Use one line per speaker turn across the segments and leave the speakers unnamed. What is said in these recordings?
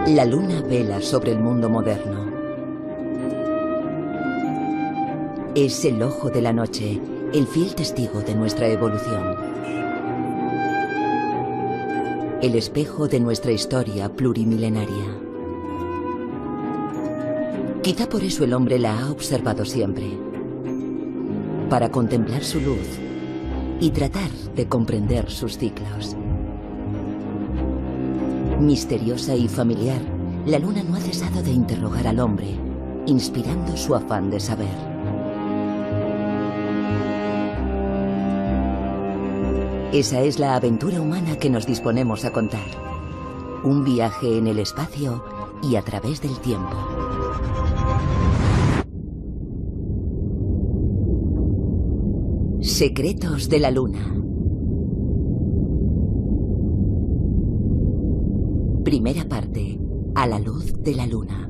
La luna vela sobre el mundo moderno. Es el ojo de la noche, el fiel testigo de nuestra evolución. El espejo de nuestra historia plurimilenaria. Quizá por eso el hombre la ha observado siempre. Para contemplar su luz y tratar de comprender sus ciclos. Misteriosa y familiar, la luna no ha cesado de interrogar al hombre, inspirando su afán de saber. Esa es la aventura humana que nos disponemos a contar. Un viaje en el espacio y a través del tiempo. Secretos de la luna. Primera parte. A la luz de la luna.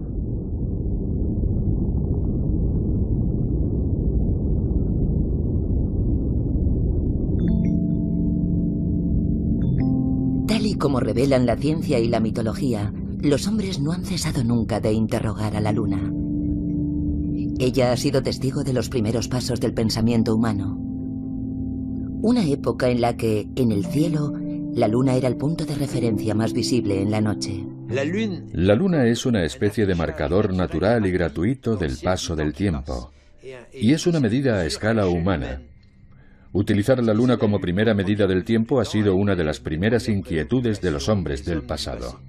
Tal y como revelan la ciencia y la mitología, los hombres no han cesado nunca de interrogar a la luna. Ella ha sido testigo de los primeros pasos del pensamiento humano. Una época en la que, en el cielo, la luna era el punto de referencia más visible en la noche.
La luna es una especie de marcador natural y gratuito del paso del tiempo. Y es una medida a escala humana. Utilizar la luna como primera medida del tiempo ha sido una de las primeras inquietudes de los hombres del pasado.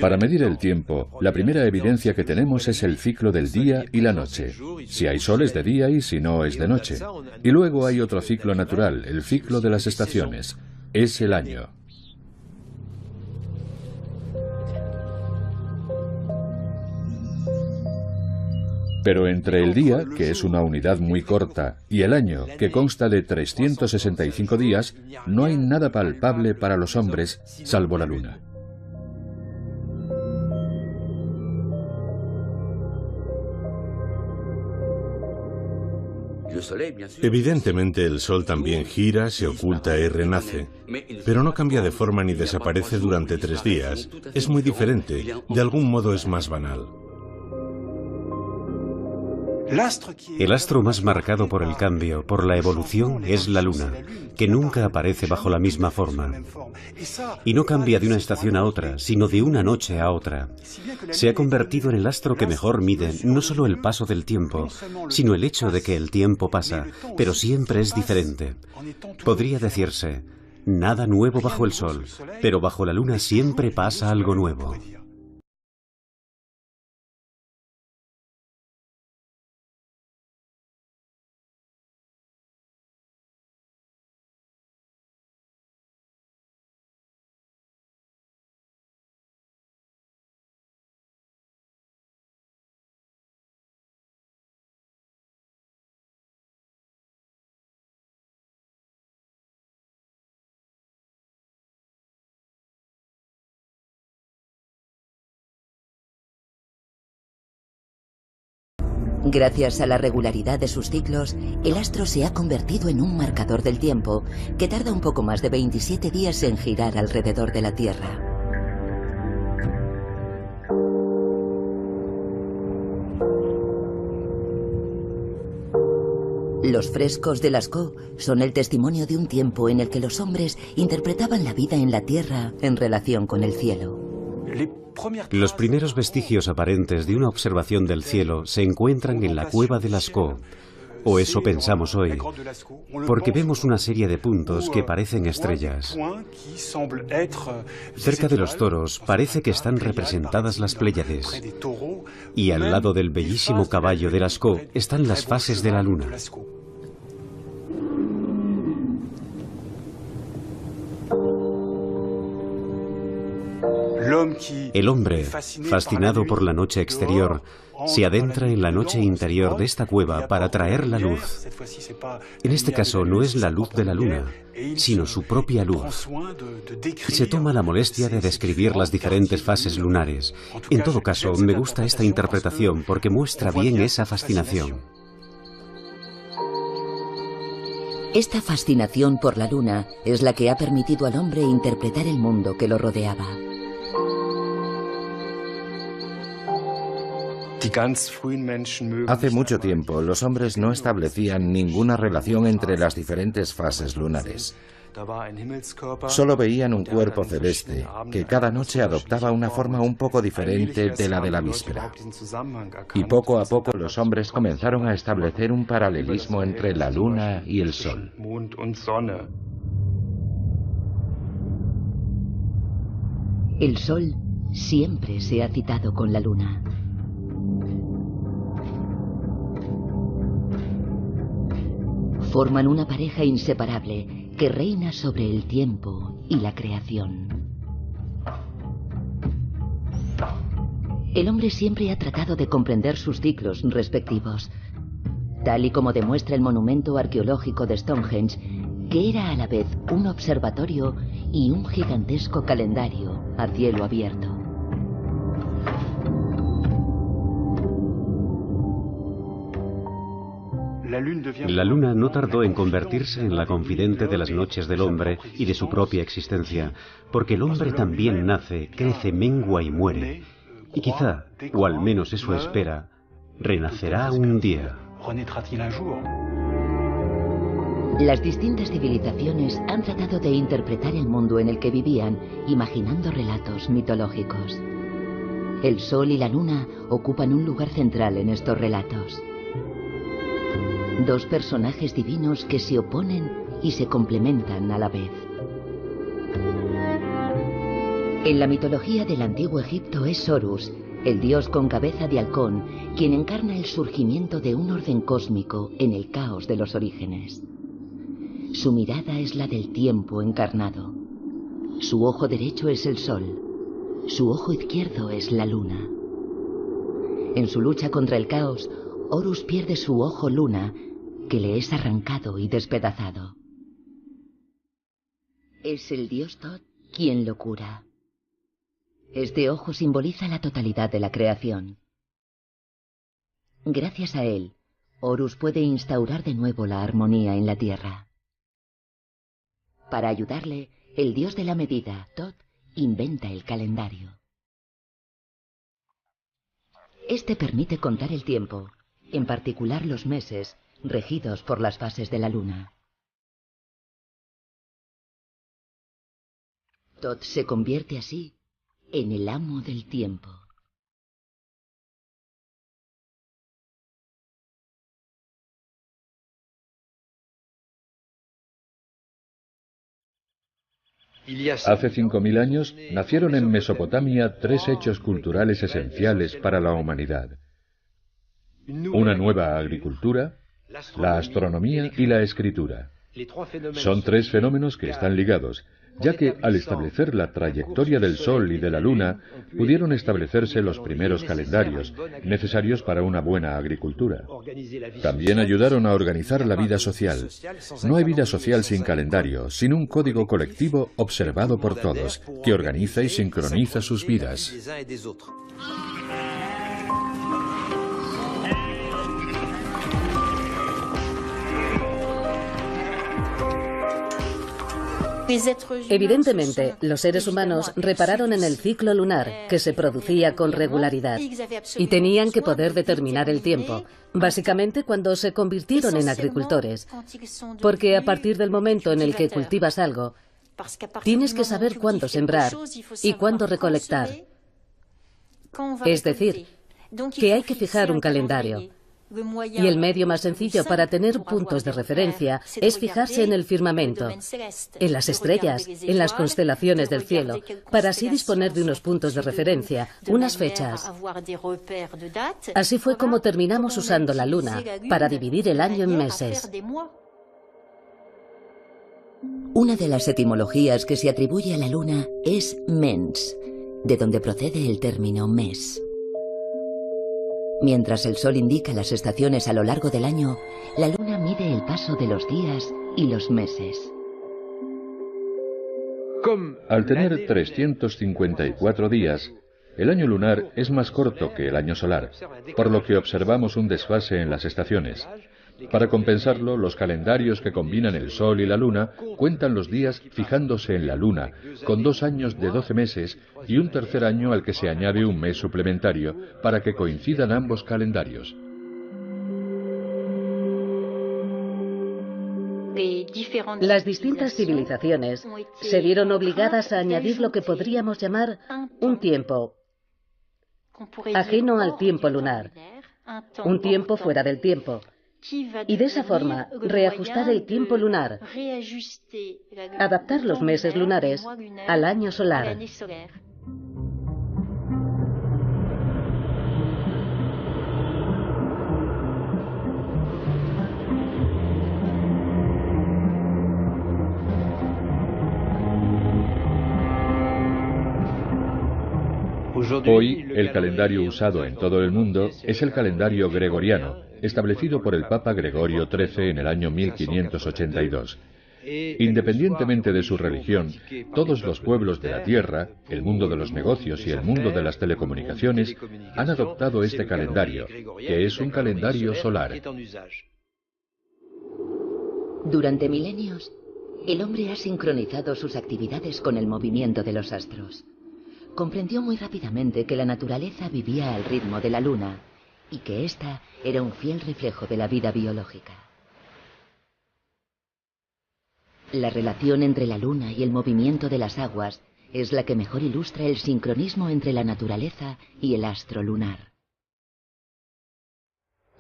Para medir el tiempo, la primera evidencia que tenemos es el ciclo del día y la noche. Si hay sol es de día y si no es de noche. Y luego hay otro ciclo natural, el ciclo de las estaciones. Es el año. Pero entre el día, que es una unidad muy corta, y el año, que consta de 365 días, no hay nada palpable para los hombres, salvo la luna.
Evidentemente el Sol también gira, se oculta y renace, pero no cambia de forma ni desaparece durante 3 días. Es muy diferente, de algún modo es más banal.
El astro más marcado por el cambio, por la evolución, es la luna, que nunca aparece bajo la misma forma. Y no cambia de una estación a otra, sino de una noche a otra. Se ha convertido en el astro que mejor mide no solo el paso del tiempo, sino el hecho de que el tiempo pasa, pero siempre es diferente. Podría decirse, nada nuevo bajo el sol, pero bajo la luna siempre pasa algo nuevo.
Gracias a la regularidad de sus ciclos, el astro se ha convertido en un marcador del tiempo que tarda un poco más de 27 días en girar alrededor de la Tierra. Los frescos de Lascaux son el testimonio de un tiempo en el que los hombres interpretaban la vida en la Tierra en relación con el cielo.
Los primeros vestigios aparentes de una observación del cielo se encuentran en la cueva de Lascaux, o eso pensamos hoy, porque vemos una serie de puntos que parecen estrellas. Cerca de los toros parece que están representadas las Pléyades, y al lado del bellísimo caballo de Lascaux están las fases de la luna. El hombre, fascinado por la noche exterior, se adentra en la noche interior de esta cueva para traer la luz. En este caso no es la luz de la luna, sino su propia luz. Se toma la molestia de describir las diferentes fases lunares. En todo caso, me gusta esta interpretación porque muestra bien esa fascinación.
Esta fascinación por la luna es la que ha permitido al hombre interpretar el mundo que lo rodeaba.
Hace mucho tiempo, los hombres no establecían ninguna relación entre las diferentes fases lunares. Solo veían un cuerpo celeste, que cada noche adoptaba una forma un poco diferente de la de la víspera. Y poco a poco los hombres comenzaron a establecer un paralelismo entre la luna y el sol.
El sol siempre se ha citado con la luna. Forman una pareja inseparable que reina sobre el tiempo y la creación. El hombre siempre ha tratado de comprender sus ciclos respectivos, tal y como demuestra el monumento arqueológico de Stonehenge, que era a la vez un observatorio y un gigantesco calendario a cielo abierto.
La luna no tardó en convertirse en la confidente de las noches del hombre y de su propia existencia, porque el hombre también nace, crece, mengua y muere. Y quizá, o al menos eso espera, renacerá un día.
Las distintas civilizaciones han tratado de interpretar el mundo en el que vivían, imaginando relatos mitológicos. El sol y la luna ocupan un lugar central en estos relatos. Dos personajes divinos que se oponen y se complementan a la vez. En la mitología del antiguo Egipto es Horus, el dios con cabeza de halcón, quien encarna el surgimiento de un orden cósmico en el caos de los orígenes. Su mirada es la del tiempo encarnado. Su ojo derecho es el sol. Su ojo izquierdo es la luna. En su lucha contra el caos, Horus pierde su ojo luna, que le es arrancado y despedazado. Es el dios Thoth quien lo cura. Este ojo simboliza la totalidad de la creación. Gracias a él, Horus puede instaurar de nuevo la armonía en la tierra. Para ayudarle, el dios de la medida, Thoth, inventa el calendario. Este permite contar el tiempo, en particular los meses, regidos por las fases de la luna. Thoth se convierte así en el amo del tiempo.
Hace 5000 años nacieron en Mesopotamia tres hechos culturales esenciales para la humanidad: una nueva agricultura, la astronomía y la escritura. Son tres fenómenos que están ligados, ya que al establecer la trayectoria del Sol y de la Luna, pudieron establecerse los primeros calendarios, necesarios para una buena agricultura. También ayudaron a organizar la vida social. No hay vida social sin calendario, sin un código colectivo observado por todos, que organiza y sincroniza sus vidas.
Evidentemente, los seres humanos repararon en el ciclo lunar, que se producía con regularidad, y tenían que poder determinar el tiempo, básicamente cuando se convirtieron en agricultores, porque a partir del momento en el que cultivas algo, tienes que saber cuándo sembrar y cuándo recolectar. Es decir, que hay que fijar un calendario. Y el medio más sencillo para tener puntos de referencia es fijarse en el firmamento, en las estrellas, en las constelaciones del cielo, para así disponer de unos puntos de referencia, unas fechas. Así fue como terminamos usando la luna para dividir el año en meses.
Una de las etimologías que se atribuye a la luna es mens, de donde procede el término mes. Mientras el sol indica las estaciones a lo largo del año, la luna mide el paso de los días y los meses.
Al tener 354 días, el año lunar es más corto que el año solar, por lo que observamos un desfase en las estaciones. Para compensarlo, los calendarios que combinan el Sol y la Luna cuentan los días fijándose en la Luna, con 2 años de 12 meses y un tercer año al que se añade un mes suplementario, para que coincidan ambos calendarios.
Las distintas civilizaciones se vieron obligadas a añadir lo que podríamos llamar un tiempo ajeno al tiempo lunar, un tiempo fuera del tiempo, y de esa forma reajustar el tiempo lunar, adaptar los meses lunares al año solar.
Hoy, el calendario usado en todo el mundo es el calendario gregoriano, establecido por el Papa Gregorio XIII en el año 1582. Independientemente de su religión, todos los pueblos de la Tierra, el mundo de los negocios y el mundo de las telecomunicaciones han adoptado este calendario, que es un calendario solar.
Durante milenios, el hombre ha sincronizado sus actividades con el movimiento de los astros. Comprendió muy rápidamente que la naturaleza vivía al ritmo de la luna y que ésta era un fiel reflejo de la vida biológica. La relación entre la luna y el movimiento de las aguas es la que mejor ilustra el sincronismo entre la naturaleza y el astro lunar.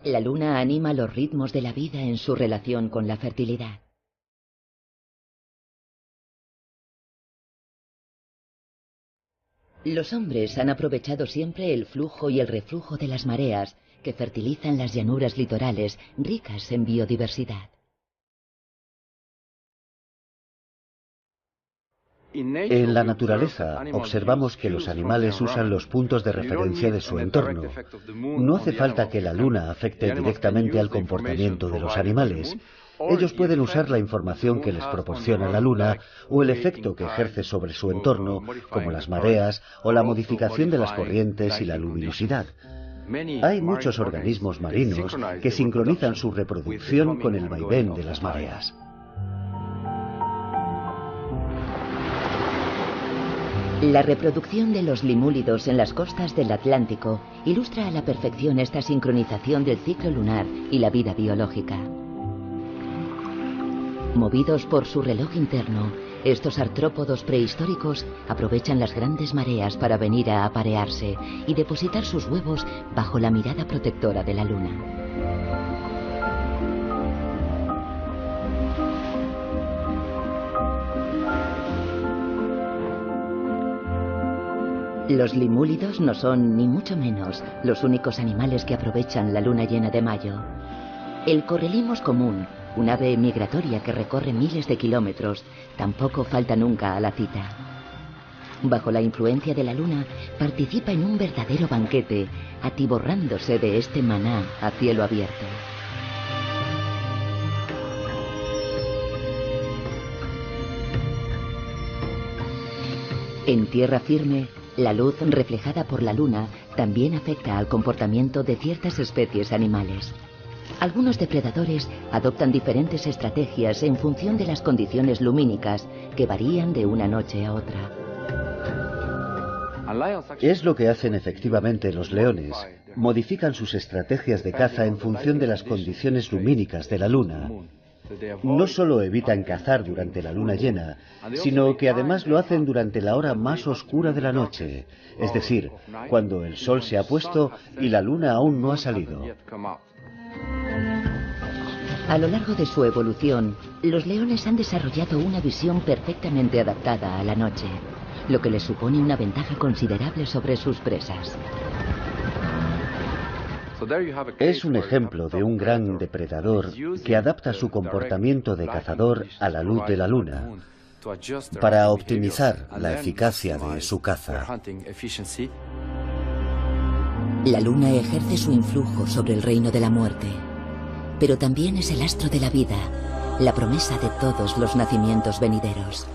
La luna anima los ritmos de la vida en su relación con la fertilidad. Los hombres han aprovechado siempre el flujo y el reflujo de las mareas que fertilizan las llanuras litorales ricas en biodiversidad.
En la naturaleza observamos que los animales usan los puntos de referencia de su entorno. No hace falta que la luna afecte directamente al comportamiento de los animales. Ellos pueden usar la información que les proporciona la luna o el efecto que ejerce sobre su entorno, como las mareas o la modificación de las corrientes y la luminosidad. Hay muchos organismos marinos que sincronizan su reproducción con el vaivén de las mareas.
La reproducción de los limúlidos en las costas del Atlántico ilustra a la perfección esta sincronización del ciclo lunar y la vida biológica. Movidos por su reloj interno, estos artrópodos prehistóricos aprovechan las grandes mareas para venir a aparearse y depositar sus huevos bajo la mirada protectora de la luna. Los limúlidos no son, ni mucho menos, los únicos animales que aprovechan la luna llena de mayo. El correlimos común, un ave migratoria que recorre miles de kilómetros, tampoco falta nunca a la cita. Bajo la influencia de la luna, participa en un verdadero banquete, atiborrándose de este maná a cielo abierto. En tierra firme, la luz reflejada por la luna también afecta al comportamiento de ciertas especies animales. Algunos depredadores adoptan diferentes estrategias en función de las condiciones lumínicas que varían de una noche a otra.
Es lo que hacen efectivamente los leones. Modifican sus estrategias de caza en función de las condiciones lumínicas de la luna. No solo evitan cazar durante la luna llena, sino que además lo hacen durante la hora más oscura de la noche, es decir, cuando el sol se ha puesto y la luna aún no ha salido.
A lo largo de su evolución, los leones han desarrollado una visión perfectamente adaptada a la noche, lo que les supone una ventaja considerable sobre sus presas.
Es un ejemplo de un gran depredador que adapta su comportamiento de cazador a la luz de la luna para optimizar la eficacia de su caza.
La luna ejerce su influjo sobre el reino de la muerte, pero también es el astro de la vida, la promesa de todos los nacimientos venideros.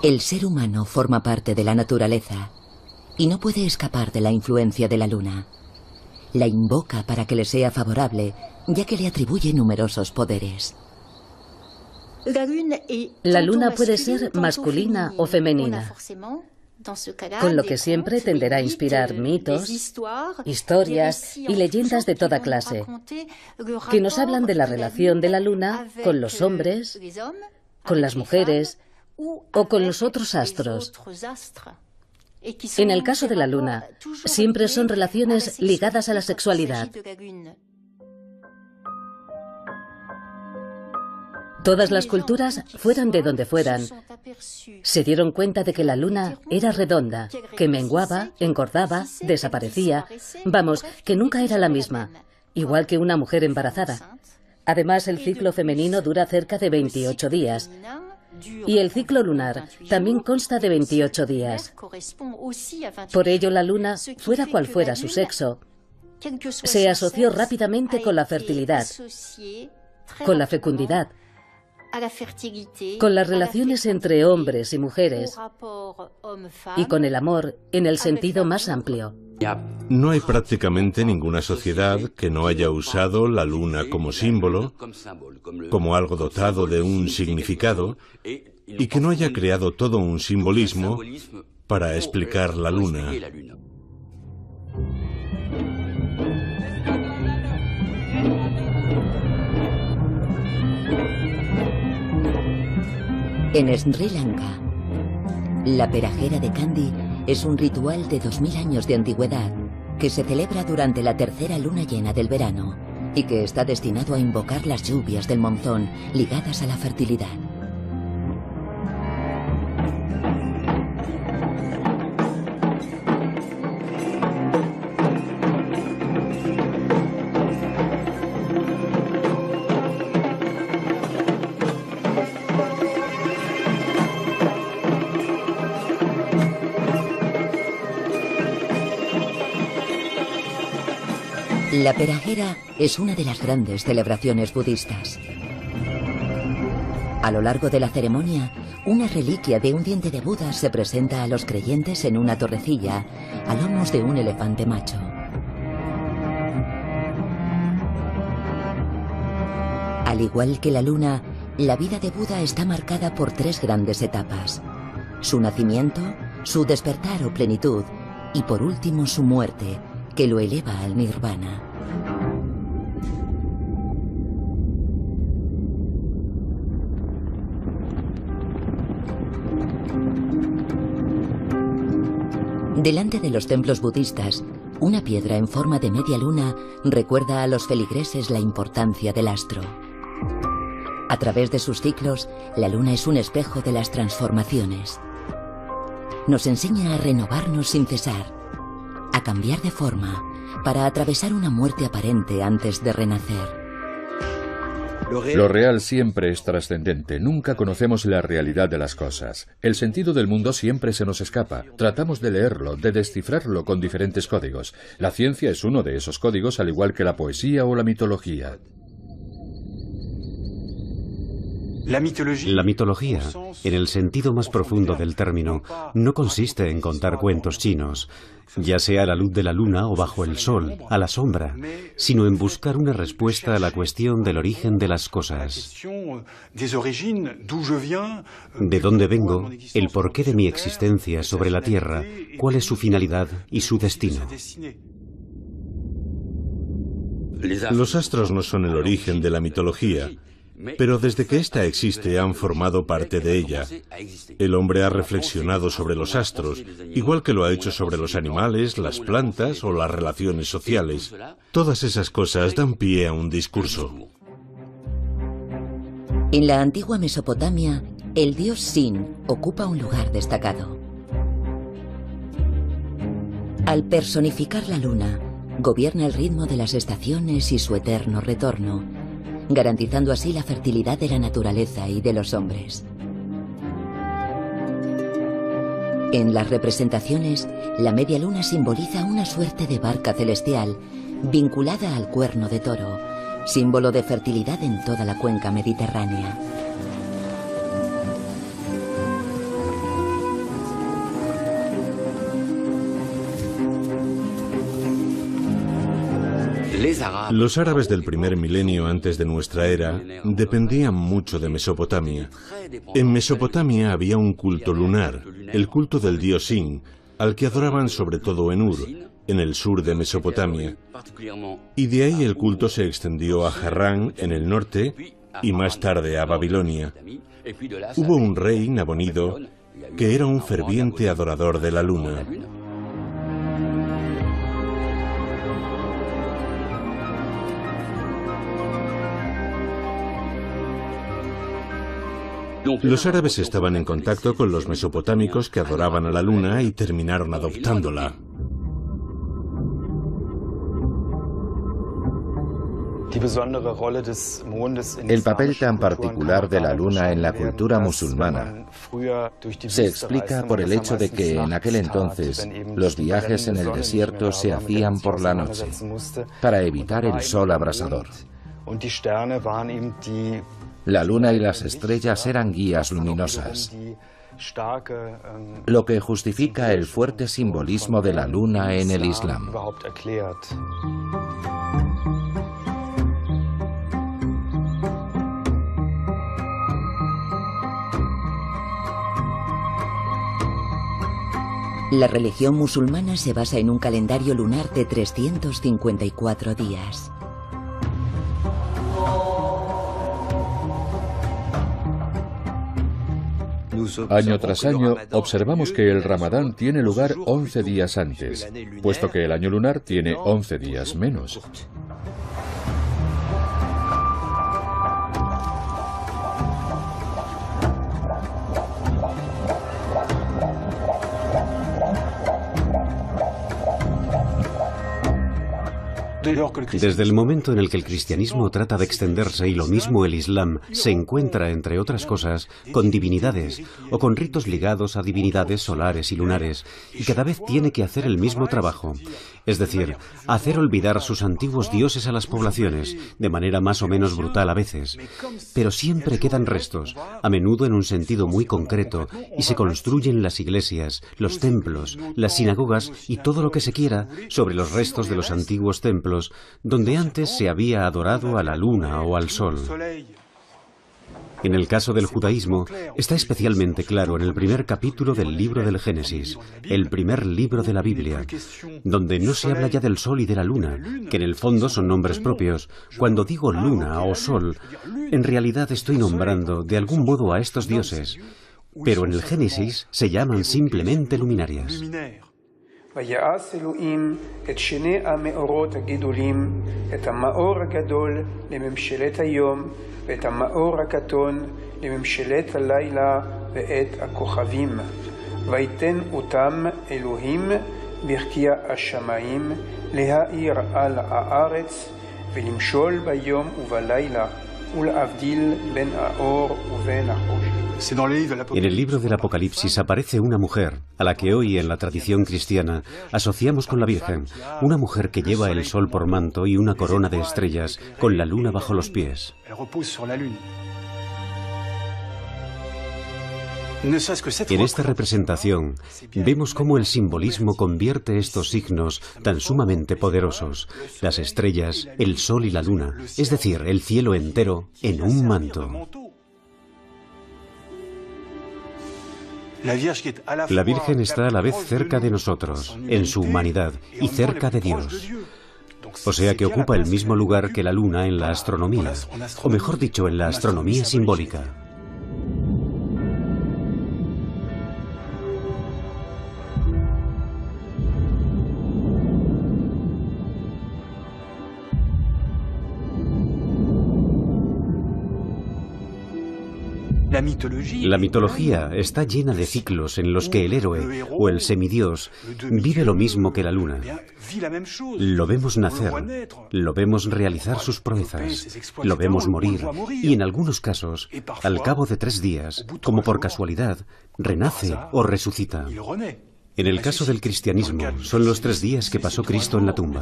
El ser humano forma parte de la naturaleza y no puede escapar de la influencia de la luna. La invoca para que le sea favorable, ya que le atribuye numerosos poderes.
La luna puede ser masculina o femenina, con lo que siempre tenderá a inspirar mitos, historias y leyendas de toda clase, que nos hablan de la relación de la luna con los hombres, con las mujeres o con los otros astros. En el caso de la luna, siempre son relaciones ligadas a la sexualidad. Todas las culturas, fueran de donde fueran, se dieron cuenta de que la luna era redonda, que menguaba, engordaba, desaparecía, vamos, que nunca era la misma, igual que una mujer embarazada. Además, el ciclo femenino dura cerca de 28 días. Y el ciclo lunar también consta de 28 días. Por ello, la luna, fuera cual fuera su sexo, se asoció rápidamente con la fertilidad, con la fecundidad, con las relaciones entre hombres y mujeres y con el amor en el sentido más amplio.
No hay prácticamente ninguna sociedad que no haya usado la luna como símbolo, como algo dotado de un significado, y que no haya creado todo un simbolismo para explicar la luna.
En Sri Lanka, la perajera de Kandy es un ritual de 2000 años de antigüedad que se celebra durante la tercera luna llena del verano y que está destinado a invocar las lluvias del monzón ligadas a la fertilidad. La perajera es una de las grandes celebraciones budistas. A lo largo de la ceremonia, una reliquia de un diente de Buda se presenta a los creyentes en una torrecilla, a lomos de un elefante macho. Al igual que la luna, la vida de Buda está marcada por 3 grandes etapas: su nacimiento, su despertar o plenitud y por último su muerte, que lo eleva al nirvana. Delante de los templos budistas, una piedra en forma de media luna recuerda a los feligreses la importancia del astro. A través de sus ciclos, la luna es un espejo de las transformaciones. Nos enseña a renovarnos sin cesar, a cambiar de forma, para atravesar una muerte aparente antes de renacer.
Lo real siempre es trascendente, nunca conocemos la realidad de las cosas. El sentido del mundo siempre se nos escapa. Tratamos de leerlo, de descifrarlo con diferentes códigos. La ciencia es uno de esos códigos, al igual que la poesía o la mitología.
La mitología, en el sentido más profundo del término, no consiste en contar cuentos chinos, ya sea a la luz de la luna o bajo el sol, a la sombra, sino en buscar una respuesta a la cuestión del origen de las cosas. ¿De dónde vengo? ¿El porqué de mi existencia sobre la Tierra? ¿Cuál es su finalidad y su destino?
Los astros no son el origen de la mitología, pero desde que ésta existe han formado parte de ella. El hombre ha reflexionado sobre los astros, igual que lo ha hecho sobre los animales, las plantas o las relaciones sociales. Todas esas cosas dan pie a un discurso.
En la antigua Mesopotamia, el dios Sin ocupa un lugar destacado. Al personificar la luna, gobierna el ritmo de las estaciones y su eterno retorno, garantizando así la fertilidad de la naturaleza y de los hombres. En las representaciones, la media luna simboliza una suerte de barca celestial vinculada al cuerno de toro, símbolo de fertilidad en toda la cuenca mediterránea.
Los árabes del primer milenio antes de nuestra era dependían mucho de Mesopotamia. En Mesopotamia había un culto lunar, el culto del dios Sin, al que adoraban sobre todo en Ur, en el sur de Mesopotamia. Y de ahí el culto se extendió a Harrán, en el norte, y más tarde a Babilonia. Hubo un rey, Nabonido, que era un ferviente adorador de la luna. Los árabes estaban en contacto con los mesopotámicos que adoraban a la luna y terminaron adoptándola.
El papel tan particular de la luna en la cultura musulmana se explica por el hecho de que en aquel entonces los viajes en el desierto se hacían por la noche para evitar el sol abrasador. La luna y las estrellas eran guías luminosas, lo que justifica el fuerte simbolismo de la luna en el Islam.
La religión musulmana se basa en un calendario lunar de 354 días.
Año tras año, observamos que el Ramadán tiene lugar 11 días antes, puesto que el año lunar tiene 11 días menos.
Desde el momento en el que el cristianismo trata de extenderse y lo mismo el Islam se encuentra, entre otras cosas, con divinidades o con ritos ligados a divinidades solares y lunares, y cada vez tiene que hacer el mismo trabajo, es decir, hacer olvidar sus antiguos dioses a las poblaciones, de manera más o menos brutal a veces, pero siempre quedan restos, a menudo en un sentido muy concreto, y se construyen las iglesias, los templos, las sinagogas y todo lo que se quiera sobre los restos de los antiguos templos donde antes se había adorado a la luna o al sol. En el caso del judaísmo, está especialmente claro en el primer capítulo del libro del Génesis, el primer libro de la Biblia, donde no se habla ya del sol y de la luna, que en el fondo son nombres propios. Cuando digo luna o sol, en realidad estoy nombrando de algún modo a estos dioses, pero en el Génesis se llaman simplemente luminarias.
ויעש אלוהים את שני המאורות הגדולים, את המאור הגדול לממשלת היום, ואת המאור הקטון לממשלת הלילה ואת הכוכבים. ויתן אותם אלוהים ברכי השמיים להאיר על הארץ ולמשול ביום ובלילה ולהבדיל בין האור ובין החושך.
En el libro del Apocalipsis aparece una mujer, a la que hoy en la tradición cristiana asociamos con la Virgen, una mujer que lleva el sol por manto y una corona de estrellas, con la luna bajo los pies. En esta representación vemos cómo el simbolismo convierte estos signos tan sumamente poderosos, las estrellas, el sol y la luna, es decir, el cielo entero, en un manto. La Virgen está a la vez cerca de nosotros, en su humanidad, y cerca de Dios. O sea que ocupa el mismo lugar que la luna en la astronomía, o mejor dicho, en la astronomía simbólica. La mitología está llena de ciclos en los que el héroe o el semidios vive lo mismo que la luna. Lo vemos nacer, lo vemos realizar sus proezas, lo vemos morir y en algunos casos, al cabo de 3 días, como por casualidad, renace o resucita. En el caso del cristianismo, son los 3 días que pasó Cristo en la tumba.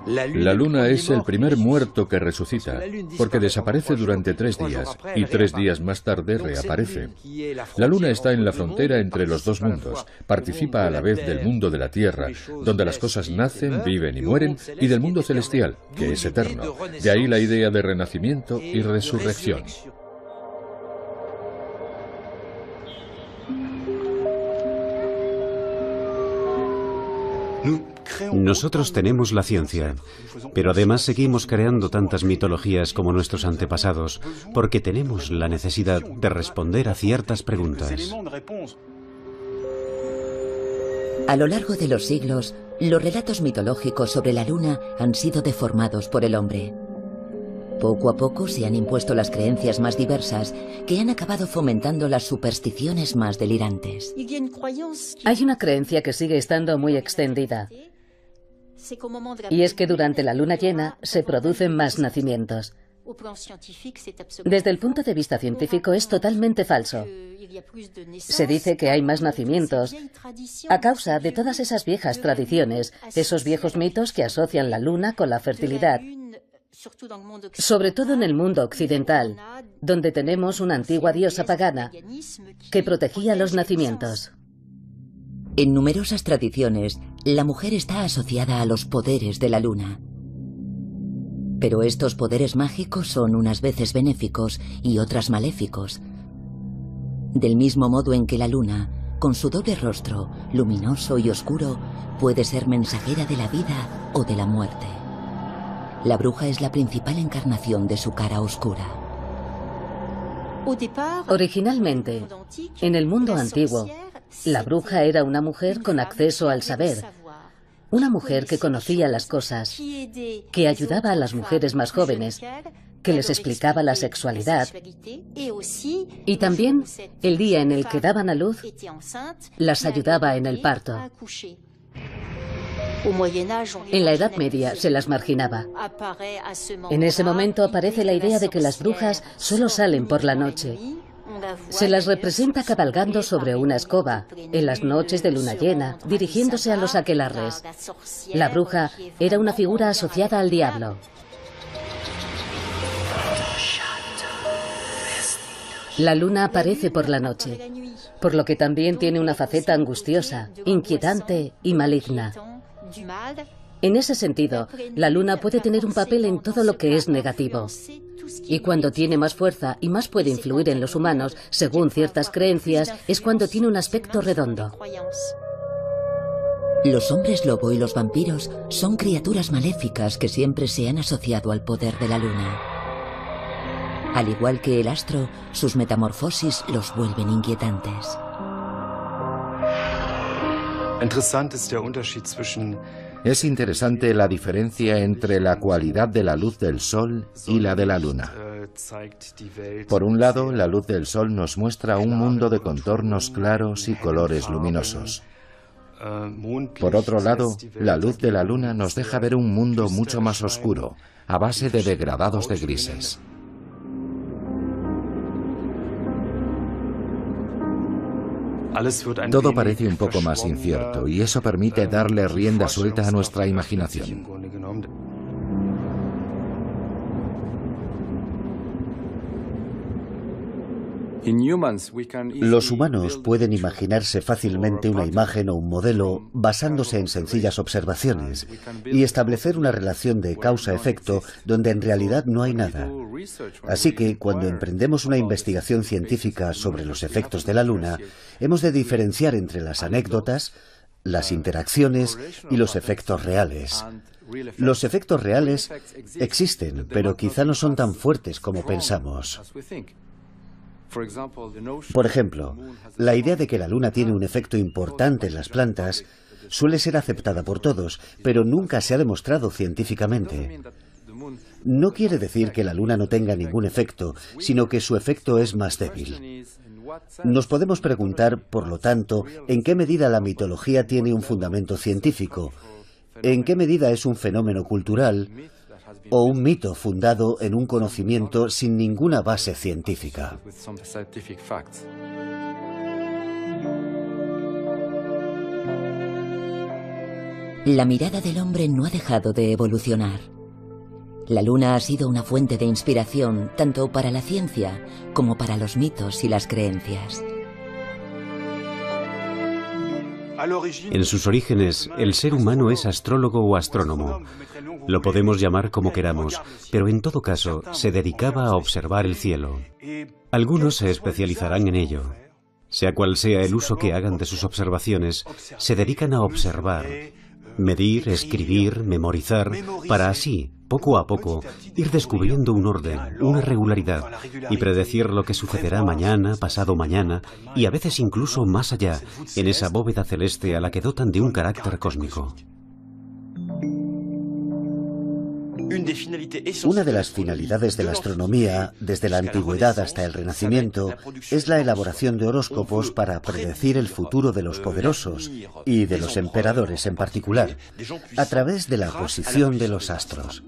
La luna es el primer muerto que resucita, porque desaparece durante 3 días y 3 días más tarde reaparece. La luna está en la frontera entre los dos mundos, participa a la vez del mundo de la Tierra, donde las cosas nacen, viven y mueren, y del mundo celestial, que es eterno. De ahí la idea de renacimiento y resurrección.
Nosotros tenemos la ciencia, pero además seguimos creando tantas mitologías como nuestros antepasados, porque tenemos la necesidad de responder a ciertas preguntas.
A lo largo de los siglos, los relatos mitológicos sobre la luna han sido deformados por el hombre. Poco a poco se han impuesto las creencias más diversas que han acabado fomentando las supersticiones más delirantes.
Hay una creencia que sigue estando muy extendida, y es que durante la luna llena se producen más nacimientos. Desde el punto de vista científico es totalmente falso. Se dice que hay más nacimientos a causa de todas esas viejas tradiciones, esos viejos mitos que asocian la luna con la fertilidad, sobre todo en el mundo occidental, donde tenemos una antigua diosa pagana que protegía los nacimientos.
En numerosas tradiciones, la mujer está asociada a los poderes de la luna. Pero estos poderes mágicos son unas veces benéficos y otras maléficos. Del mismo modo en que la luna, con su doble rostro, luminoso y oscuro, puede ser mensajera de la vida o de la muerte. La bruja es la principal encarnación de su cara oscura.
Originalmente, en el mundo antiguo, la bruja era una mujer con acceso al saber, una mujer que conocía las cosas, que ayudaba a las mujeres más jóvenes, que les explicaba la sexualidad, y también, el día en el que daban a luz, las ayudaba en el parto. En la Edad Media se las marginaba. En ese momento aparece la idea de que las brujas solo salen por la noche. Se las representa cabalgando sobre una escoba, en las noches de luna llena, dirigiéndose a los aquelarres. La bruja era una figura asociada al diablo. La luna aparece por la noche, por lo que también tiene una faceta angustiosa, inquietante y maligna. En ese sentido, la luna puede tener un papel en todo lo que es negativo. Y cuando tiene más fuerza y más puede influir en los humanos, según ciertas creencias, es cuando tiene un aspecto redondo.
Los hombres lobo y los vampiros son criaturas maléficas que siempre se han asociado al poder de la luna. Al igual que el astro, sus metamorfosis los vuelven inquietantes.
Es interesante la diferencia entre la cualidad de la luz del sol y la de la luna. Por un lado, la luz del sol nos muestra un mundo de contornos claros y colores luminosos. Por otro lado, la luz de la luna nos deja ver un mundo mucho más oscuro, a base de degradados de grises. Todo parece un poco más incierto y eso permite darle rienda suelta a nuestra imaginación.
Los humanos pueden imaginarse fácilmente una imagen o un modelo basándose en sencillas observaciones y establecer una relación de causa-efecto donde en realidad no hay nada. Así que, cuando emprendemos una investigación científica sobre los efectos de la Luna, hemos de diferenciar entre las anécdotas, las interacciones y los efectos reales. Los efectos reales existen, pero quizá no son tan fuertes como pensamos. Por ejemplo, la idea de que la Luna tiene un efecto importante en las plantas suele ser aceptada por todos, pero nunca se ha demostrado científicamente. No quiere decir que la Luna no tenga ningún efecto, sino que su efecto es más débil. Nos podemos preguntar, por lo tanto, en qué medida la mitología tiene un fundamento científico, en qué medida es un fenómeno cultural o un mito fundado en un conocimiento sin ninguna base científica.
La mirada del hombre no ha dejado de evolucionar. La luna ha sido una fuente de inspiración tanto para la ciencia como para los mitos y las creencias.
En sus orígenes, el ser humano es astrólogo o astrónomo. Lo podemos llamar como queramos, pero en todo caso se dedicaba a observar el cielo. Algunos se especializarán en ello. Sea cual sea el uso que hagan de sus observaciones, se dedican a observar, medir, escribir, memorizar, para así, poco a poco, ir descubriendo un orden, una regularidad, y predecir lo que sucederá mañana, pasado mañana, y a veces incluso más allá, en esa bóveda celeste a la que dotan de un carácter cósmico.
Una de las finalidades de la astronomía, desde la antigüedad hasta el Renacimiento, es la elaboración de horóscopos para predecir el futuro de los poderosos y de los emperadores en particular, a través de la posición de los astros.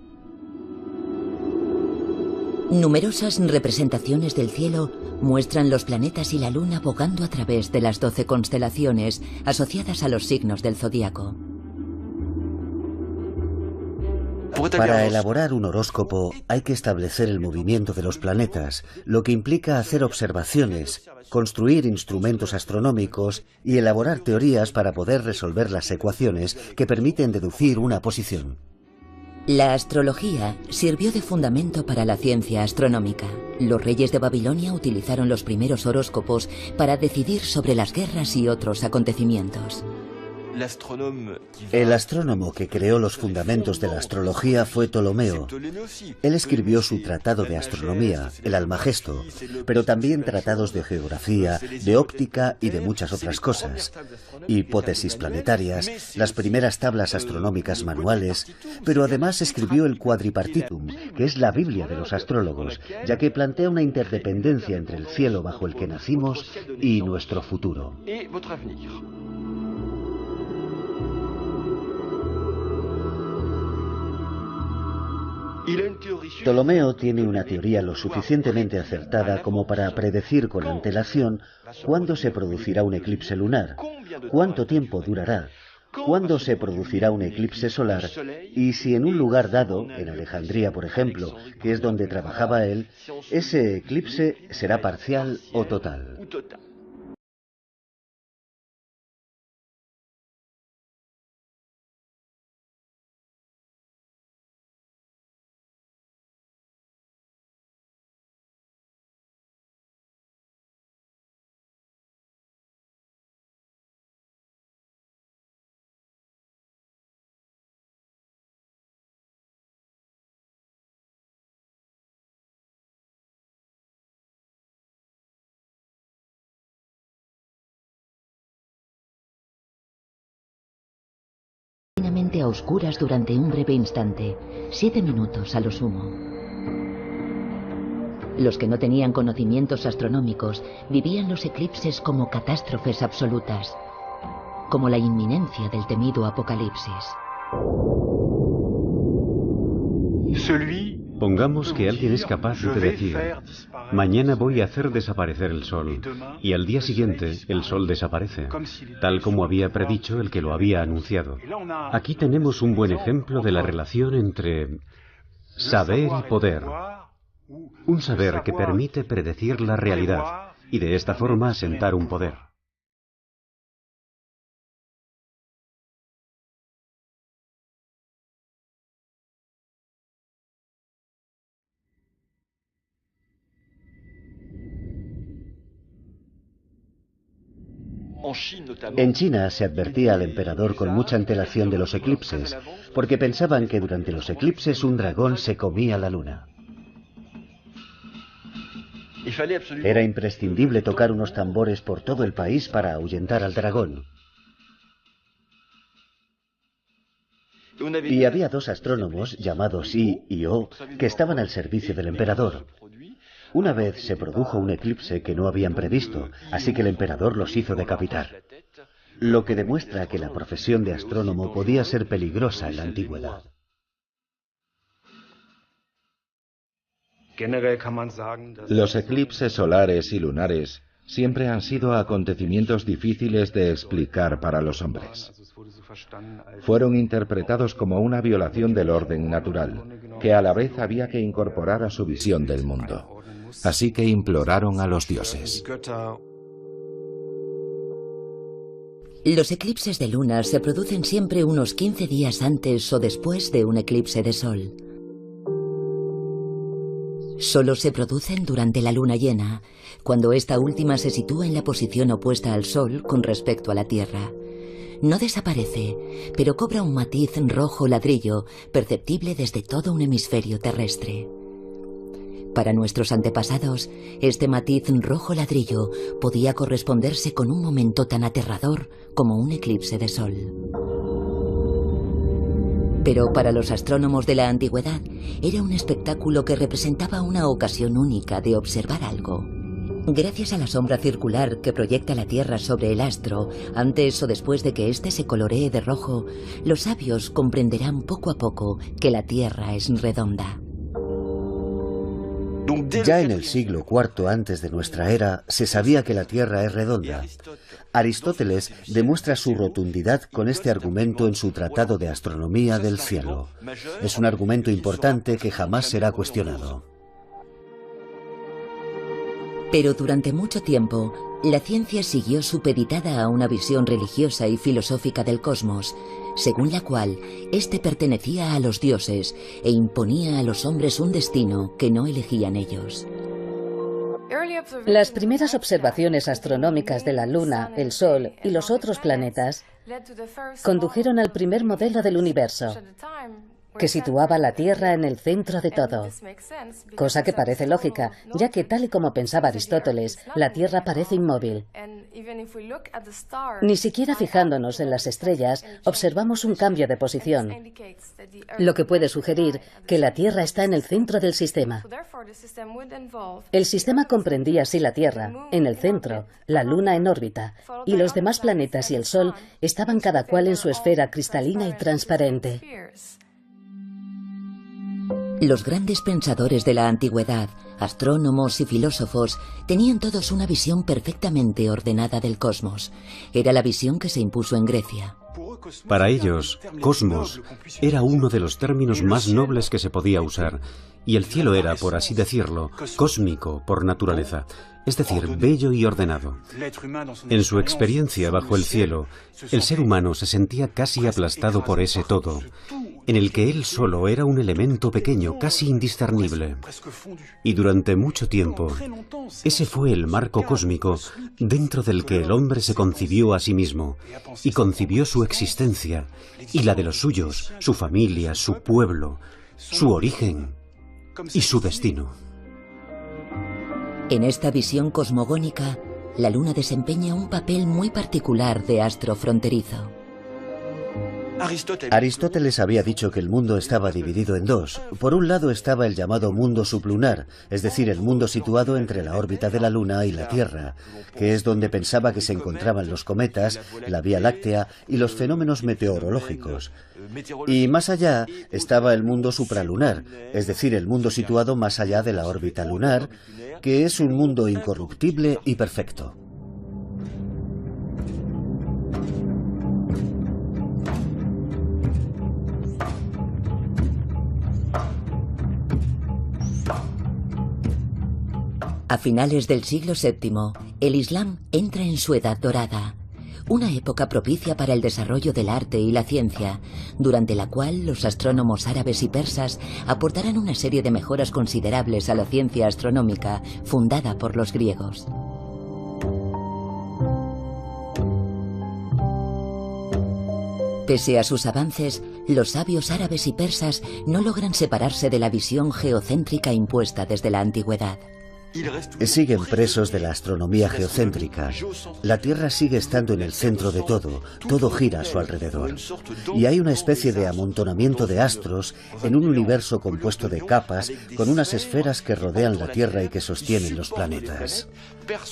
Numerosas representaciones del cielo muestran los planetas y la luna bogando a través de las 12 constelaciones asociadas a los signos del zodíaco.
Para elaborar un horóscopo hay que establecer el movimiento de los planetas, lo que implica hacer observaciones, construir instrumentos astronómicos y elaborar teorías para poder resolver las ecuaciones que permiten deducir una posición.
La astrología sirvió de fundamento para la ciencia astronómica. Los reyes de Babilonia utilizaron los primeros horóscopos para decidir sobre las guerras y otros acontecimientos.
El astrónomo que creó los fundamentos de la astrología fue Ptolomeo. Él escribió su tratado de astronomía, el Almagesto, pero también tratados de geografía, de óptica y de muchas otras cosas. Hipótesis planetarias, las primeras tablas astronómicas manuales, pero además escribió el Quadripartitum, que es la Biblia de los astrólogos, ya que plantea una interdependencia entre el cielo bajo el que nacimos y nuestro futuro. Ptolomeo tiene una teoría lo suficientemente acertada como para predecir con antelación cuándo se producirá un eclipse lunar, cuánto tiempo durará, cuándo se producirá un eclipse solar y si en un lugar dado, en Alejandría por ejemplo, que es donde trabajaba él, ese eclipse será parcial o total.
A oscuras durante un breve instante, 7 minutos a lo sumo. Los que no tenían conocimientos astronómicos vivían los eclipses como catástrofes absolutas, como la inminencia del temido apocalipsis.
Pongamos que alguien es capaz de decir, mañana voy a hacer desaparecer el sol, y al día siguiente el sol desaparece, tal como había predicho el que lo había anunciado. Aquí tenemos un buen ejemplo de la relación entre saber y poder. Un saber que permite predecir la realidad, y de esta forma asentar un poder.
En China se advertía al emperador con mucha antelación de los eclipses, porque pensaban que durante los eclipses un dragón se comía la luna. Era imprescindible tocar unos tambores por todo el país para ahuyentar al dragón. Y había dos astrónomos, llamados Yi y O, que estaban al servicio del emperador. Una vez se produjo un eclipse que no habían previsto, así que el emperador los hizo decapitar. Lo que demuestra que la profesión de astrónomo podía ser peligrosa en la antigüedad.
Los eclipses solares y lunares siempre han sido acontecimientos difíciles de explicar para los hombres. Fueron interpretados como una violación del orden natural, que a la vez había que incorporar a su visión del mundo. Así que imploraron a los dioses.
Los eclipses de luna se producen siempre unos 15 días antes o después de un eclipse de sol. Solo se producen durante la luna llena, cuando esta última se sitúa en la posición opuesta al sol con respecto a la Tierra. No desaparece, pero cobra un matiz rojo ladrillo perceptible desde todo un hemisferio terrestre. Para nuestros antepasados, este matiz rojo ladrillo podía corresponderse con un momento tan aterrador como un eclipse de sol. Pero para los astrónomos de la antigüedad, era un espectáculo que representaba una ocasión única de observar algo. Gracias a la sombra circular que proyecta la Tierra sobre el astro, antes o después de que éste se coloree de rojo, los sabios comprenderán poco a poco que la Tierra es redonda.
Ya en el siglo IV antes de nuestra era se sabía que la Tierra es redonda. Aristóteles demuestra su rotundidad con este argumento en su Tratado de Astronomía del Cielo. Es un argumento importante que jamás será cuestionado.
Pero durante mucho tiempo, la ciencia siguió supeditada a una visión religiosa y filosófica del cosmos, según la cual éste pertenecía a los dioses e imponía a los hombres un destino que no elegían ellos.
Las primeras observaciones astronómicas de la Luna, el Sol y los otros planetas condujeron al primer modelo del universo, que situaba la Tierra en el centro de todo. Cosa que parece lógica, ya que tal y como pensaba Aristóteles, la Tierra parece inmóvil. Ni siquiera fijándonos en las estrellas, observamos un cambio de posición, lo que puede sugerir que la Tierra está en el centro del sistema. El sistema comprendía así la Tierra, en el centro, la Luna en órbita, y los demás planetas y el Sol estaban cada cual en su esfera cristalina y transparente.
Los grandes pensadores de la antigüedad, astrónomos y filósofos, tenían todos una visión perfectamente ordenada del cosmos. Era la visión que se impuso en Grecia.
Para ellos, cosmos era uno de los términos más nobles que se podía usar, y el cielo era, por así decirlo, cósmico por naturaleza, es decir, bello y ordenado. En su experiencia bajo el cielo, el ser humano se sentía casi aplastado por ese todo, en el que él solo era un elemento pequeño, casi indiscernible. Y durante mucho tiempo, ese fue el marco cósmico dentro del que el hombre se concibió a sí mismo, y concibió su existencia, y la de los suyos, su familia, su pueblo, su origen y su destino.
En esta visión cosmogónica, la Luna desempeña un papel muy particular de astro fronterizo.
Aristóteles había dicho que el mundo estaba dividido en dos. Por un lado estaba el llamado mundo sublunar, es decir, el mundo situado entre la órbita de la Luna y la Tierra, que es donde pensaba que se encontraban los cometas, la Vía Láctea y los fenómenos meteorológicos. Y más allá estaba el mundo supralunar, es decir, el mundo situado más allá de la órbita lunar, que es un mundo incorruptible y perfecto.
A finales del siglo VII, el Islam entra en su edad dorada, una época propicia para el desarrollo del arte y la ciencia, durante la cual los astrónomos árabes y persas aportarán una serie de mejoras considerables a la ciencia astronómica fundada por los griegos. Pese a sus avances, los sabios árabes y persas no logran separarse de la visión geocéntrica impuesta desde la antigüedad.
Siguen presos de la astronomía geocéntrica. La Tierra sigue estando en el centro de todo, todo gira a su alrededor. Y hay una especie de amontonamiento de astros en un universo compuesto de capas con unas esferas que rodean la Tierra y que sostienen los planetas.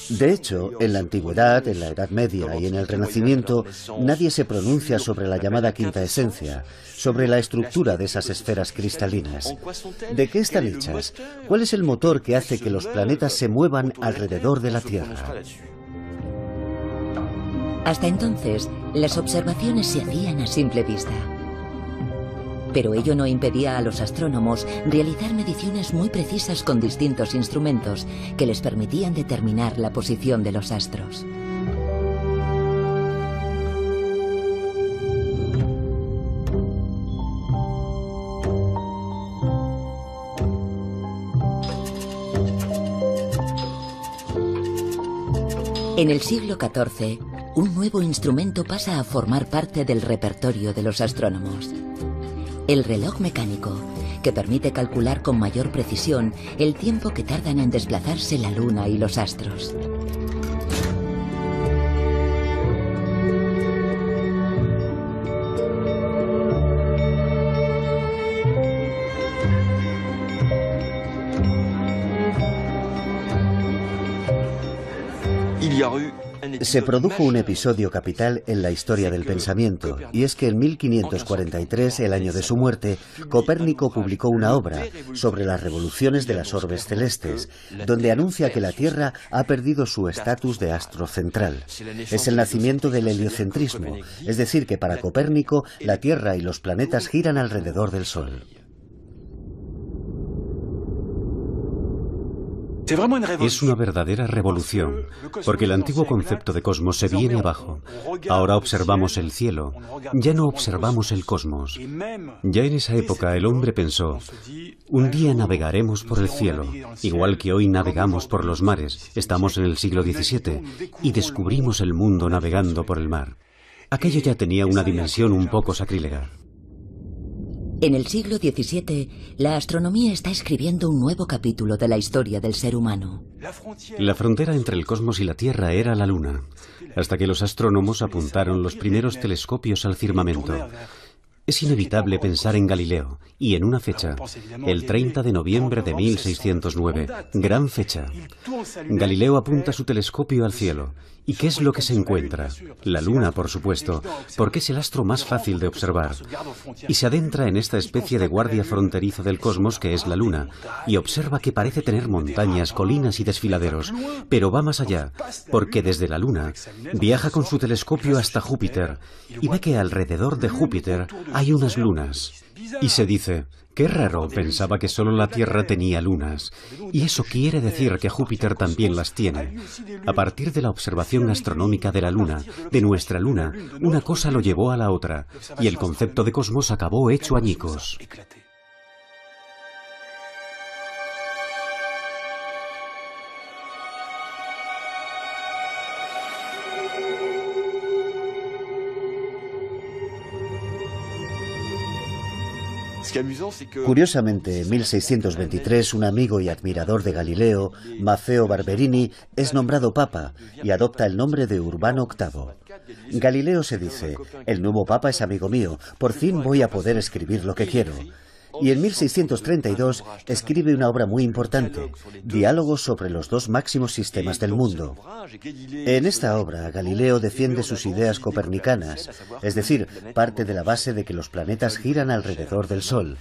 De hecho, en la antigüedad, en la Edad Media y en el Renacimiento, nadie se pronuncia sobre la llamada quinta esencia, sobre la estructura de esas esferas cristalinas. ¿De qué están hechas? ¿Cuál es el motor que hace que los planetas se muevan alrededor de la Tierra?
Hasta entonces, las observaciones se hacían a simple vista. Pero ello no impedía a los astrónomos realizar mediciones muy precisas con distintos instrumentos que les permitían determinar la posición de los astros. En el siglo XIV, un nuevo instrumento pasa a formar parte del repertorio de los astrónomos. El reloj mecánico, que permite calcular con mayor precisión el tiempo que tardan en desplazarse la Luna y los astros.
Se produjo un episodio capital en la historia del pensamiento, y es que en 1543, el año de su muerte, Copérnico publicó una obra sobre las revoluciones de las orbes celestes, donde anuncia que la Tierra ha perdido su estatus de astro central. Es el nacimiento del heliocentrismo, es decir, que para Copérnico la Tierra y los planetas giran alrededor del Sol.
Es una verdadera revolución, porque el antiguo concepto de cosmos se viene abajo. Ahora observamos el cielo, ya no observamos el cosmos. Ya en esa época el hombre pensó, un día navegaremos por el cielo, igual que hoy navegamos por los mares. Estamos en el siglo XVII y descubrimos el mundo navegando por el mar. Aquello ya tenía una dimensión un poco sacrílega.
En el siglo XVII, la astronomía está escribiendo un nuevo capítulo de la historia del ser humano.
La frontera entre el cosmos y la Tierra era la Luna, hasta que los astrónomos apuntaron los primeros telescopios al firmamento. Es inevitable pensar en Galileo, y en una fecha, el 30 de noviembre de 1609, gran fecha. Galileo apunta su telescopio al cielo. ¿Y qué es lo que se encuentra? La Luna, por supuesto, porque es el astro más fácil de observar. Y se adentra en esta especie de guardia fronterizo del cosmos que es la Luna, y observa que parece tener montañas, colinas y desfiladeros, pero va más allá, porque desde la Luna viaja con su telescopio hasta Júpiter, y ve que alrededor de Júpiter hay unas lunas. Y se dice, qué raro, pensaba que solo la Tierra tenía lunas. Y eso quiere decir que Júpiter también las tiene. A partir de la observación astronómica de la Luna, de nuestra Luna, una cosa lo llevó a la otra, y el concepto de cosmos acabó hecho añicos.
Curiosamente, en 1623, un amigo y admirador de Galileo, Maffeo Barberini, es nombrado papa y adopta el nombre de Urbano VIII. Galileo se dice, el nuevo papa es amigo mío, por fin voy a poder escribir lo que quiero. Y en 1632 escribe una obra muy importante, Diálogos sobre los dos máximos sistemas del mundo. En esta obra, Galileo defiende sus ideas copernicanas, es decir, parte de la base de que los planetas giran alrededor del Sol.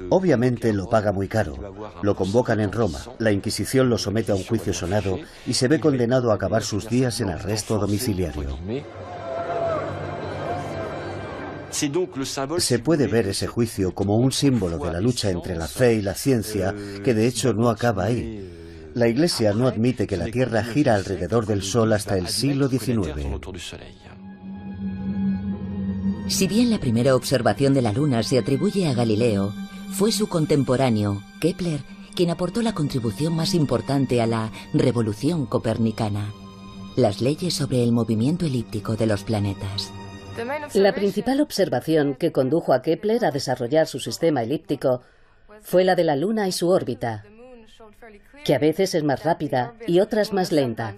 Obviamente lo paga muy caro. Lo convocan en Roma, la Inquisición lo somete a un juicio sonado y se ve condenado a acabar sus días en arresto domiciliario. Se puede ver ese juicio como un símbolo de la lucha entre la fe y la ciencia, que de hecho no acaba ahí. La Iglesia no admite que la Tierra gira alrededor del Sol hasta el siglo XIX.
Si bien la primera observación de la Luna se atribuye a Galileo, fue su contemporáneo, Kepler, quien aportó la contribución más importante a la revolución copernicana, las leyes sobre el movimiento elíptico de los planetas.
La principal observación que condujo a Kepler a desarrollar su sistema elíptico fue la de la Luna y su órbita, que a veces es más rápida y otras más lenta,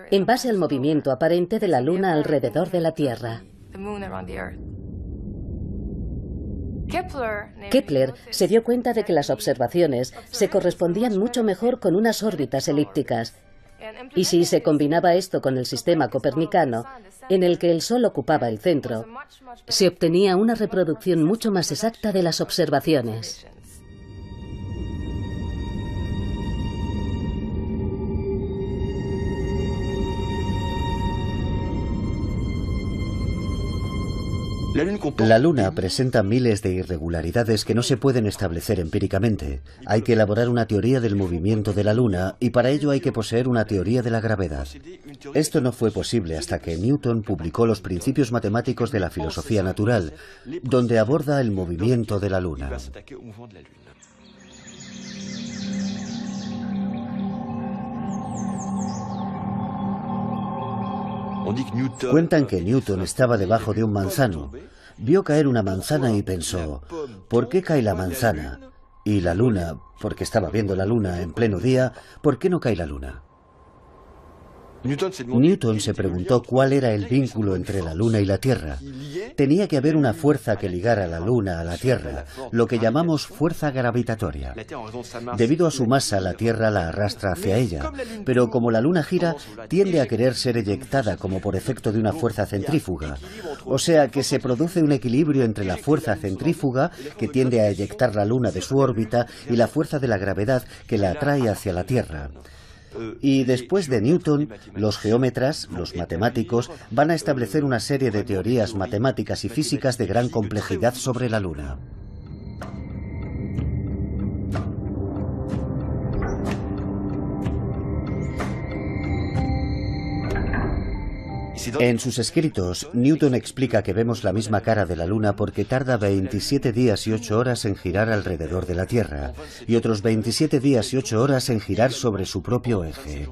en base al movimiento aparente de la Luna alrededor de la Tierra. Kepler se dio cuenta de que las observaciones se correspondían mucho mejor con unas órbitas elípticas, Y si se combinaba esto con el sistema copernicano, en el que el Sol ocupaba el centro, se obtenía una reproducción mucho más exacta de las observaciones.
La Luna presenta miles de irregularidades que no se pueden establecer empíricamente. Hay que elaborar una teoría del movimiento de la Luna y para ello hay que poseer una teoría de la gravedad. Esto no fue posible hasta que Newton publicó los principios matemáticos de la filosofía natural, donde aborda el movimiento de la Luna. Cuentan que Newton estaba debajo de un manzano, vio caer una manzana y pensó, ¿por qué cae la manzana? Y la luna, porque estaba viendo la luna en pleno día, ¿por qué no cae la luna? Newton se preguntó cuál era el vínculo entre la Luna y la Tierra. Tenía que haber una fuerza que ligara la Luna a la Tierra, lo que llamamos fuerza gravitatoria. Debido a su masa, la Tierra la arrastra hacia ella, pero como la Luna gira, tiende a querer ser eyectada como por efecto de una fuerza centrífuga. O sea que se produce un equilibrio entre la fuerza centrífuga, que tiende a eyectar la Luna de su órbita, y la fuerza de la gravedad, que la atrae hacia la Tierra. Y después de Newton, los geómetras, los matemáticos, van a establecer una serie de teorías matemáticas y físicas de gran complejidad sobre la Luna. En sus escritos, Newton explica que vemos la misma cara de la Luna porque tarda 27 días y 8 horas en girar alrededor de la Tierra, y otros 27 días y 8 horas en girar sobre su propio eje.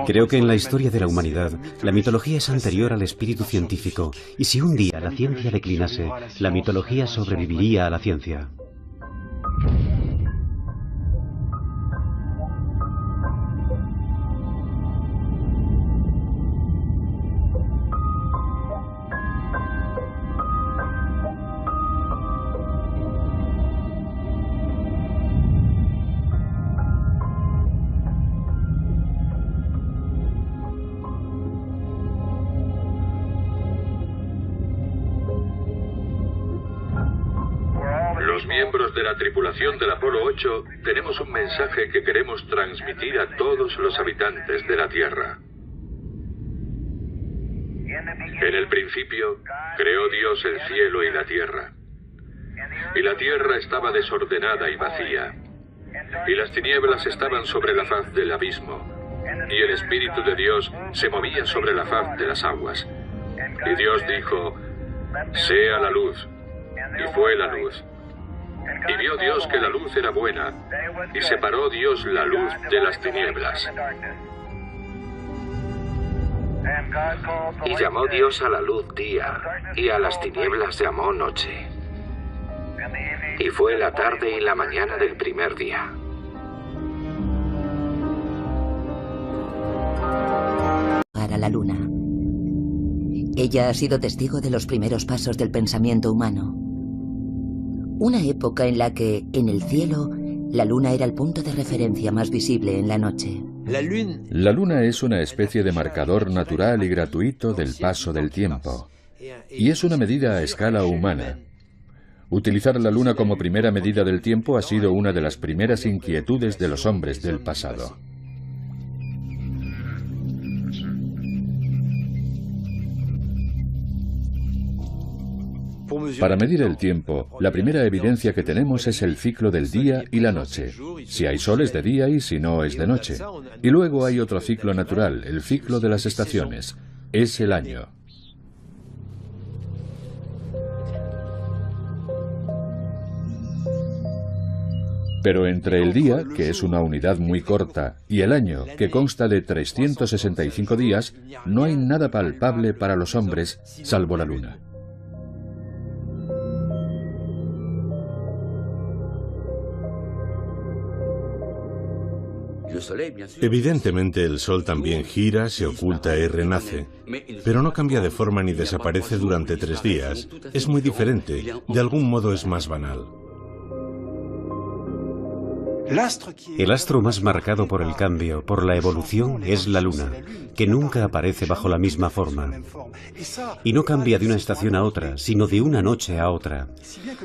Creo que en la historia de la humanidad, la mitología es anterior al espíritu científico, y si un día la ciencia declinase, la mitología sobreviviría a la ciencia.
Los miembros de la tripulación del Apolo 8 tenemos un mensaje que queremos transmitir a todos los habitantes de la Tierra. En el principio, creó Dios el cielo y la tierra. Y la tierra estaba desordenada y vacía. Y las tinieblas estaban sobre la faz del abismo. Y el Espíritu de Dios se movía sobre la faz de las aguas. Y Dios dijo, sea la luz. Y fue la luz. Y vio Dios que la luz era buena, y separó Dios la luz de las tinieblas.
Y llamó Dios a la luz día, y a las tinieblas llamó noche. Y fue la tarde y la mañana del primer día.
Para la Luna. Ella ha sido testigo de los primeros pasos del pensamiento humano. Una época en la que, en el cielo, la Luna era el punto de referencia más visible en la noche.
La Luna es una especie de marcador natural y gratuito del paso del tiempo. Y es una medida a escala humana. Utilizar la Luna como primera medida del tiempo ha sido una de las primeras inquietudes de los hombres del pasado. Para medir el tiempo, la primera evidencia que tenemos es el ciclo del día y la noche. Si hay sol es de día y si no es de noche. Y luego hay otro ciclo natural, el ciclo de las estaciones. Es el año. Pero entre el día, que es una unidad muy corta, y el año, que consta de 365 días, no hay nada palpable para los hombres, salvo la Luna.
Evidentemente el Sol también gira, se oculta y renace, pero no cambia de forma ni desaparece durante 3 días. Es muy diferente, de algún modo es más banal.
El astro más marcado por el cambio, por la evolución, es la Luna, que nunca aparece bajo la misma forma. Y no cambia de una estación a otra, sino de una noche a otra.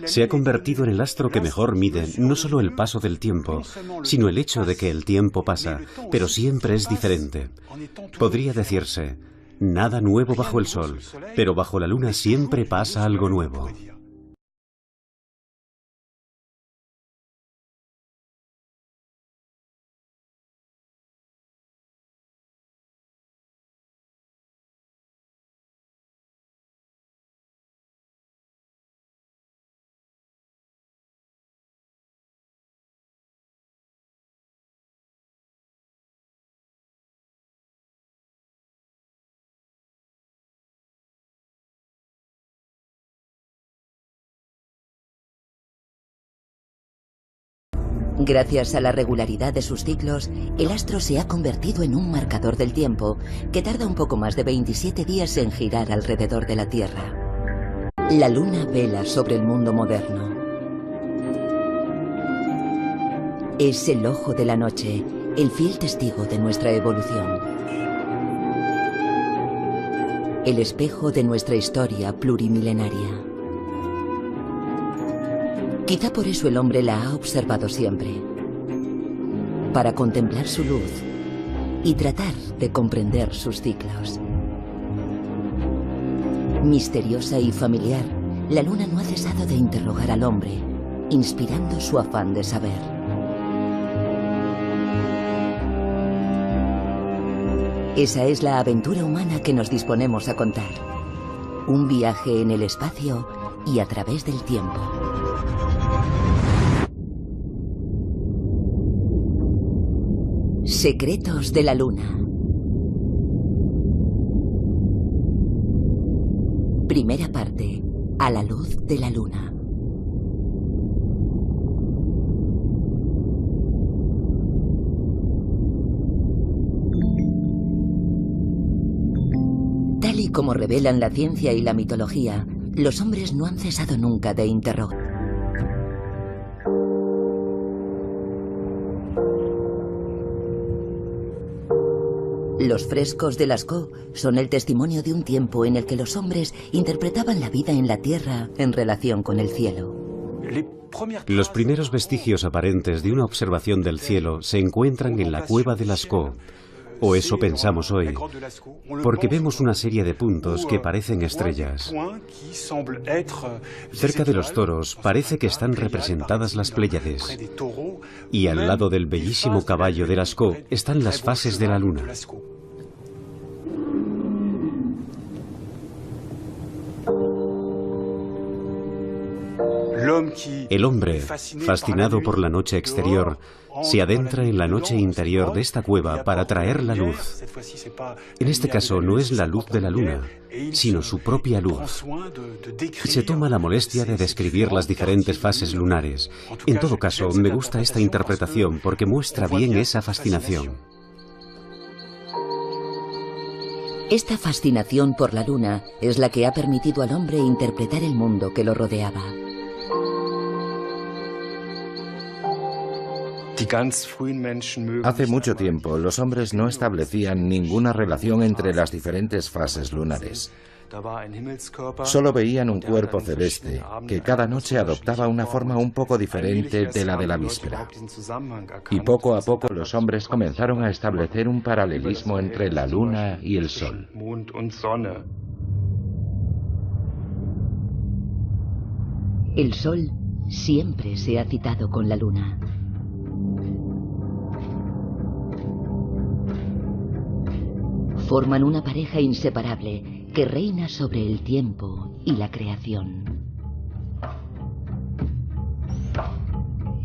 Se ha convertido en el astro que mejor mide no solo el paso del tiempo, sino el hecho de que el tiempo pasa, pero siempre es diferente. Podría decirse, nada nuevo bajo el Sol, pero bajo la Luna siempre pasa algo nuevo.
Gracias a la regularidad de sus ciclos, el astro se ha convertido en un marcador del tiempo que tarda un poco más de 27 días en girar alrededor de la Tierra. La Luna vela sobre el mundo moderno. Es el ojo de la noche, el fiel testigo de nuestra evolución. El espejo de nuestra historia plurimilenaria. Quizá por eso el hombre la ha observado siempre, para contemplar su luz y tratar de comprender sus ciclos. Misteriosa y familiar, la Luna no ha cesado de interrogar al hombre, inspirando su afán de saber. Esa es la aventura humana que nos disponemos a contar. Un viaje en el espacio y a través del tiempo. Secretos de la Luna. Primera parte. A la luz de la Luna. Tal y como revelan la ciencia y la mitología, los hombres no han cesado nunca de interrogar. Los frescos de Lascaux son el testimonio de un tiempo en el que los hombres interpretaban la vida en la Tierra en relación con el cielo.
Los primeros vestigios aparentes de una observación del cielo se encuentran en la cueva de Lascaux, o eso pensamos hoy, porque vemos una serie de puntos que parecen estrellas. Cerca de los toros parece que están representadas las Pléyades, y al lado del bellísimo caballo de Lascaux están las fases de la Luna. El hombre, fascinado por la noche exterior, se adentra en la noche interior de esta cueva para traer la luz. En este caso no es la luz de la luna, sino su propia luz. Y se toma la molestia de describir las diferentes fases lunares. En todo caso, me gusta esta interpretación porque muestra bien esa fascinación.
Esta fascinación por la luna es la que ha permitido al hombre interpretar el mundo que lo rodeaba.
Hace mucho tiempo, los hombres no establecían ninguna relación entre las diferentes fases lunares. Solo veían un cuerpo celeste, que cada noche adoptaba una forma un poco diferente de la víspera. Y poco a poco los hombres comenzaron a establecer un paralelismo entre la luna y el sol.
El sol siempre se ha citado con la luna. Forman una pareja inseparable que reina sobre el tiempo y la creación.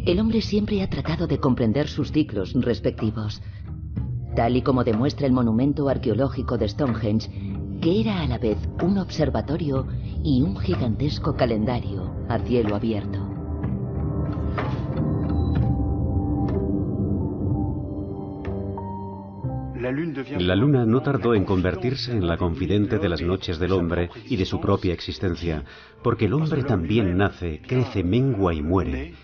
El hombre siempre ha tratado de comprender sus ciclos respectivos, tal y como demuestra el monumento arqueológico de Stonehenge, que era a la vez un observatorio y un gigantesco calendario a cielo abierto.
La luna no tardó en convertirse en la confidente de las noches del hombre y de su propia existencia, porque el hombre también nace, crece, mengua y muere,